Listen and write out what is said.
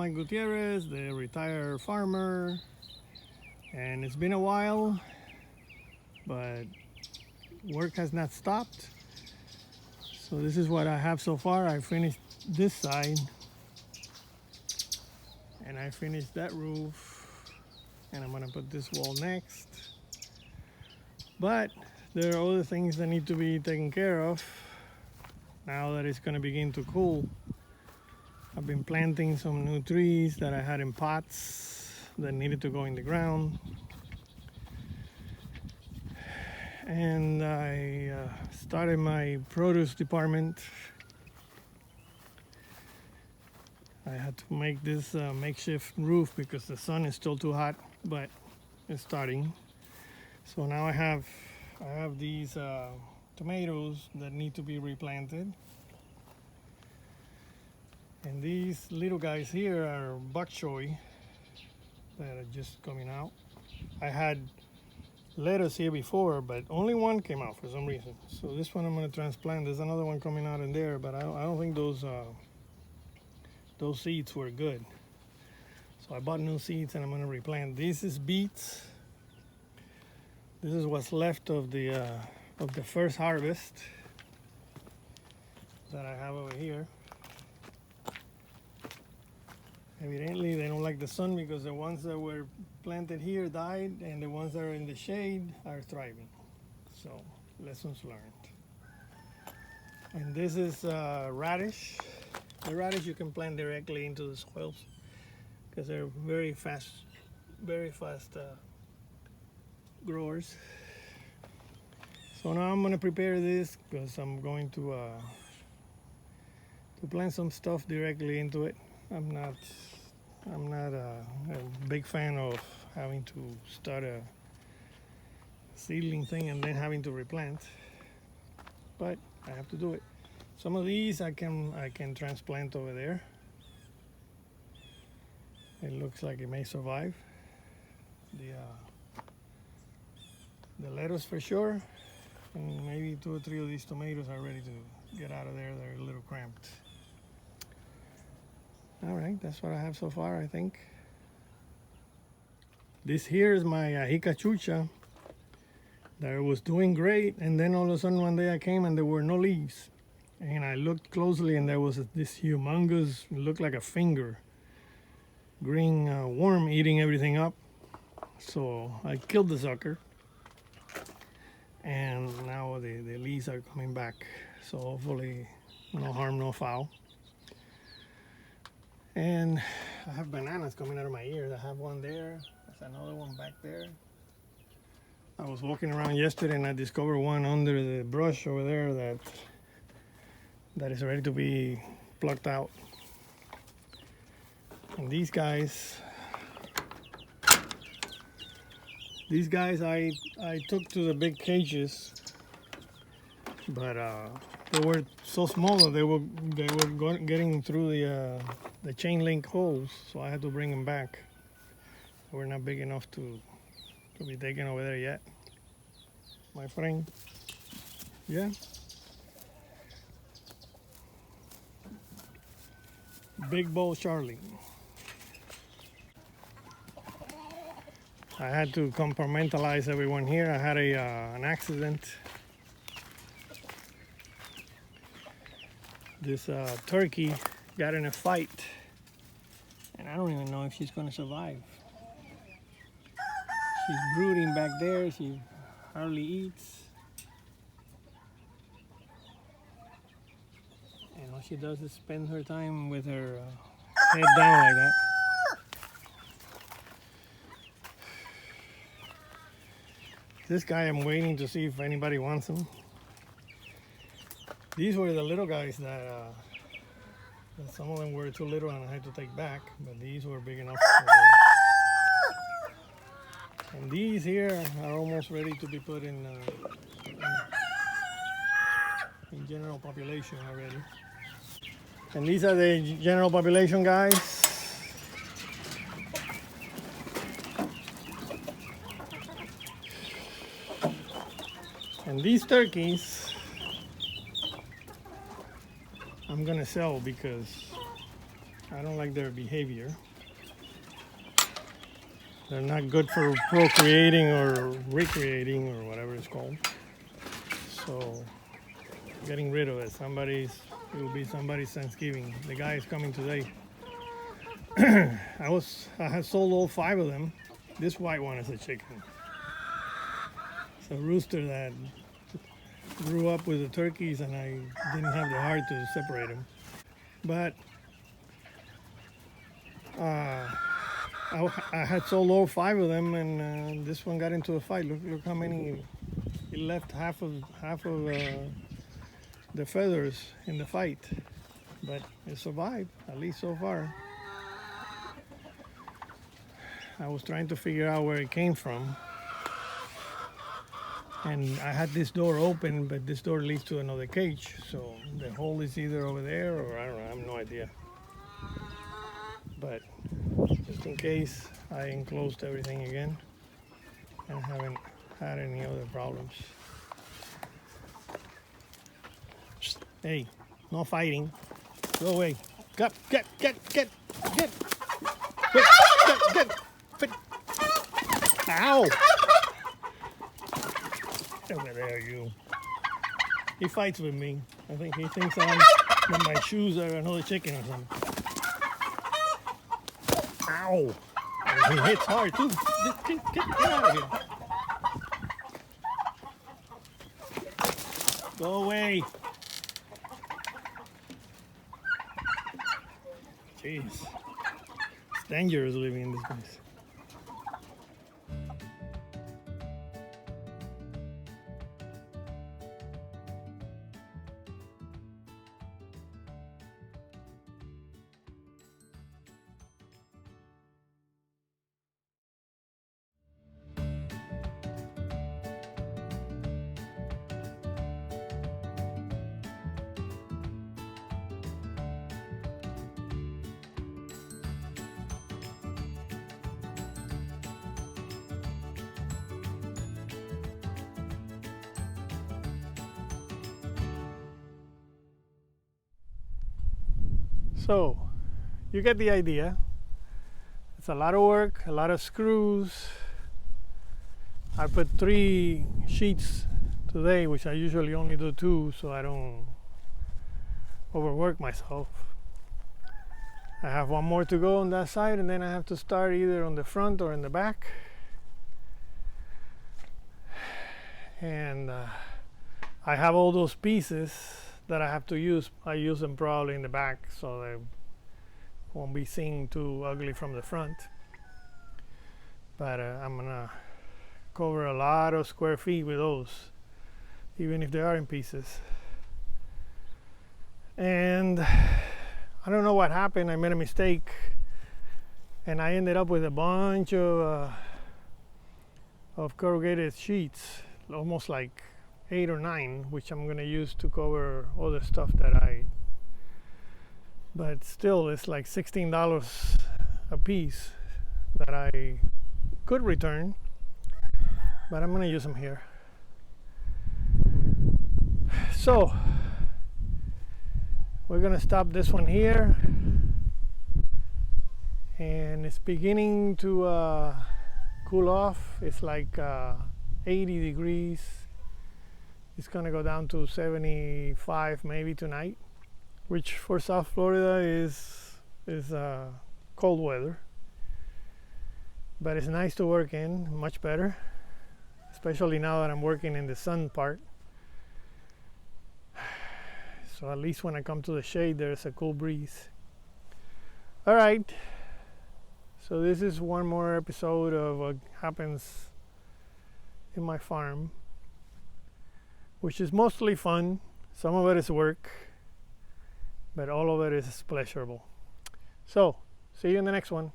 Mike Gutierrez, the retired farmer, and it's been a while, but work has not stopped. So this is what I have so far. I finished this side, and I finished that roof, and I'm gonna put this wall next. But there are other things that need to be taken care of now that it's gonna begin to cool. I've been planting some new trees that I had in pots that needed to go in the ground. And I started my produce department. I had to make this makeshift roof because the sun is still too hot, but it's starting. So now I have these tomatoes that need to be replanted. And these little guys here are bok choy that are just coming out. I had lettuce here before, but only one came out for some reason. So this one I'm going to transplant. There's another one coming out in there, but I don't think those seeds were good. So I bought new seeds and I'm going to replant. This is beets. This is what's left of the first harvest that I have over here. Evidently they don't like the sun because the ones that were planted here died and the ones that are in the shade are thriving. So lessons learned. And this is radish. The radish you can plant directly into the soils because they're very fast growers. So now I'm going to prepare this because I'm going to plant some stuff directly into it. I'm not a big fan of having to start a seedling thing and then having to replant, but I have to do it. Some of these I can transplant over there. It looks like it may survive. The lettuce for sure, and maybe 2 or 3 of these tomatoes are ready to get out of there. They're a little cramped. All right, that's what I have so far, I think. This here is my Jica chucha that was doing great, and then all of a sudden one day I came and there were no leaves. And I looked closely and there was this humongous, looked like a finger, green worm eating everything up. So I killed the sucker, and now the leaves are coming back. So hopefully no harm, no foul. And I have bananas coming out of my ears. I have one there. There's another one back there. I was walking around yesterday and I discovered one under the brush over there that is ready to be plucked out. And these guys I took to the big cages, but they were so small that they were getting through the chain link holes, so I had to bring them back. They were not big enough to be taken over there yet, my friend. Yeah. Big Bull Charlie. I had to compartmentalize everyone here. I had an accident. This turkey got in a fight, and I don't even know if she's going to survive. She's brooding back there. She hardly eats, and all she does is spend her time with her head down like that. This guy, I'm waiting to see if anybody wants him. These were the little guys that some of them were too little and I had to take back, but these were big enough. And these here are almost ready to be put in general population already. And these are the general population guys. And these turkeys I'm gonna sell because I don't like their behavior. They're not good for procreating or recreating or whatever it's called. So getting rid of it. It will be somebody's Thanksgiving. The guy is coming today. I had sold all 5 of them. This white one is a chicken. It's a rooster that grew up with the turkeys, and I didn't have the heart to separate them. But I had sold all 5 of them, and this one got into a fight. Look how many. He left half of the feathers in the fight, but it survived, at least so far. I was trying to figure out where it came from, and I had this door open, but this door leads to another cage, so the hole is either over there or I don't know, I have no idea. But just in case, I enclosed everything again and haven't had any other problems. Hey, no fighting. Go away. Get. Ow! Over there, you. He fights with me. I think he thinks that my shoes are another chicken or something. Ow! And he hits hard too. Get out of here. Go away. Jeez. It's dangerous living in this place. So, you get the idea. It's a lot of work, a lot of screws. I put 3 sheets today, which I usually only do 2, so I don't overwork myself. I have 1 more to go on that side, and then I have to start either on the front or in the back. And I have all those pieces that I have to use. I use them probably in the back so they won't be seen too ugly from the front. But I'm gonna cover a lot of square feet with those, even if they are in pieces. And I don't know what happened. I made a mistake and I ended up with a bunch of corrugated sheets, almost like 8 or 9, which I'm gonna use to cover other stuff but still it's like $16 a piece that I could return, but I'm gonna use them here. So we're gonna stop this one here, and it's beginning to cool off. It's like 80 degrees. It's gonna go down to 75 maybe tonight, which for South Florida is cold weather, but it's nice to work in, much better, especially now that I'm working in the sun part. So at least when I come to the shade, there's a cool breeze. All right, so this is one more episode of what happens in my farm, which is mostly fun. Some of it is work, but all of it is pleasurable. So, see you in the next one.